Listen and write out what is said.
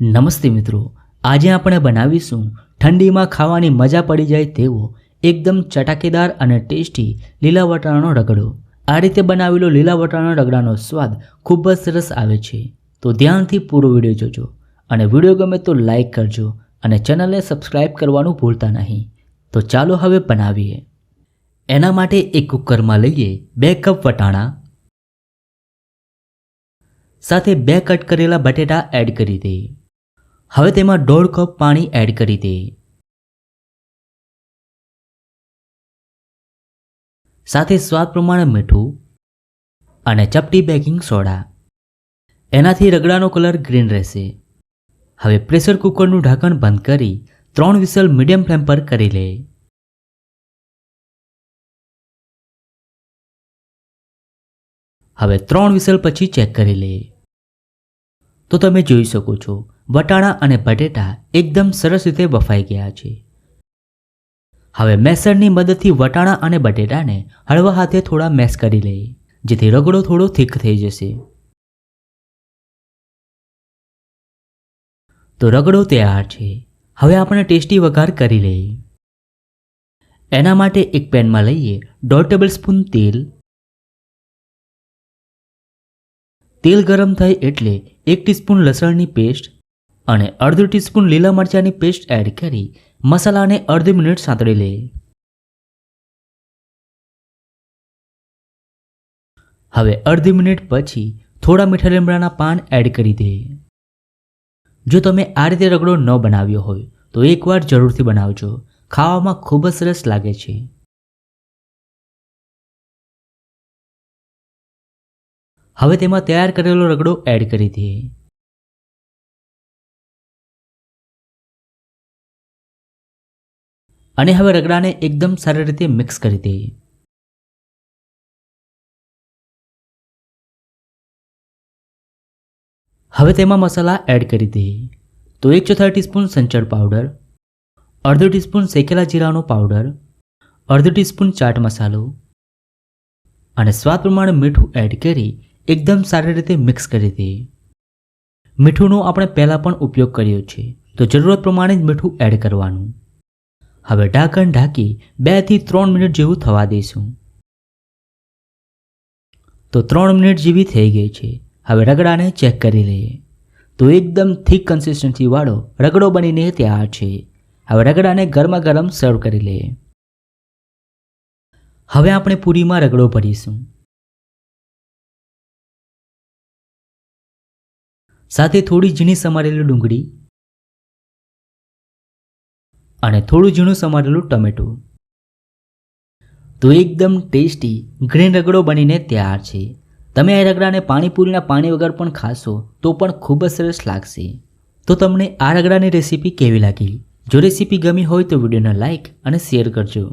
નમસ્તે મિત્રો, આજે આપણે બનાવીશું ઠંડીમાં ખાવાની મજા પડી જાય તેવો એકદમ ચટાકેદાર અને ટેસ્ટી લીલા વટાણાનો રગડો। આ રીતે બનાવેલો લીલા વટાણાના રગડાનો સ્વાદ ખૂબ જ સરસ આવે છે। તો ધ્યાનથી પૂરો વિડીયો જોજો અને વિડીયો ગમે તો લાઈક કરજો અને ચેનલને સબસ્ક્રાઈબ કરવાનું ભૂલતા નહીં। તો ચાલો હવે બનાવીએ। એના માટે એક કુકરમાં લઈએ 2 કપ વટાણા સાથે 2 કટ કરેલા બટેટા એડ કરી દઈએ। હવે તેમાં 1.5 કપ પાણી એડ કરી દે। સાથે સ્વાદ પ્રમાણે મીઠું અને ચપટી બેકિંગ સોડા। એનાથી રગડાનો કલર ગ્રીન રહેશે। હવે પ્રેશર કુકરનું ઢાંકણ બંધ કરી 3 વિસલ મીડિયમ ફ્લેમ પર કરી લે। હવે 3 વિસલ પછી ચેક કરી લે તો તમે જોઈ શકો છો વટાણા અને બટેટા એકદમ સરસ રીતે બફાઈ ગયા છે। હવે મેસરની મદદથી વટાણા અને બટેટાને હળવા હાથે થોડા મેશ કરી લે જેથી રગડો થોડો થીક થઈ જશે। તો રગડો તૈયાર છે। હવે આપણે ટેસ્ટી વઘાર કરી લઈએ। એના માટે એક પેનમાં લઈએ 1.5 ટેબલસ્પૂન તેલ। તેલ ગરમ થાય એટલે 1 ટીસ્પૂન લસણની પેસ્ટ અને અડધો ટીસ્પૂન લીલા મરચાંની પેસ્ટ એડ કરી મસાલાને અડધી મિનિટ સાંતળી લે। હવે અડધી મિનિટ પછી થોડા મીઠા લીમડાના પાન એડ કરી દે। જો તમે આ રીતે રગડો ન બનાવ્યો હોય તો એકવાર જરૂરથી બનાવજો, ખાવામાં ખૂબ જ સરસ લાગે છે। હવે તેમાં તૈયાર કરેલો રગડો એડ કરી દે। અને હવે રગડાને એકદમ સારી રીતે મિક્સ કરી દે। હવે તેમાં મસાલા એડ કરી દે। તો 1/4 ટીસ્પૂન સંચળ પાવડર, અડધો ટીસ્પૂન શેકેલા જીરાનો પાવડર, અડધો ટીસ્પૂન ચાટ મસાલો અને સ્વાદ પ્રમાણે મીઠું એડ કરી એકદમ સારી રીતે મિક્સ કરી દે। મીઠુંનો આપણે પહેલાં પણ ઉપયોગ કર્યો છે તો જરૂરત પ્રમાણે જ મીઠું એડ કરવાનું। હવે ઢાંકણ ઢાંકી 2 થી 3 મિનિટ જેવું થવા દઈશું। તો 3 મિનિટ જેવી થઈ ગઈ છે। હવે રગડાને ચેક કરી લઈએ તો એકદમ થીક કન્સિસ્ટન્સી વાળો રગડો બનીને તૈયાર છે। હવે રગડાને ગરમા ગરમ સર્વ કરી લઈએ। હવે આપણે પૂરીમાં રગડો ભરીશું। સાથે થોડી ઝીણી સમારેલી ડુંગળી અને થોડું ઝીણું સમારેલું ટમેટું। તો એકદમ ટેસ્ટી ગ્રીન રગડો બનીને તૈયાર છે। તમે આ રગડાને પાણીપુરીના પાણી વગર પણ ખાશો તો પણ ખૂબ જ સરસ લાગશે। તો તમને આ રગડાની રેસીપી કેવી લાગી? જો રેસીપી ગમી હોય તો વિડીયોને લાઈક અને શેર કરજો।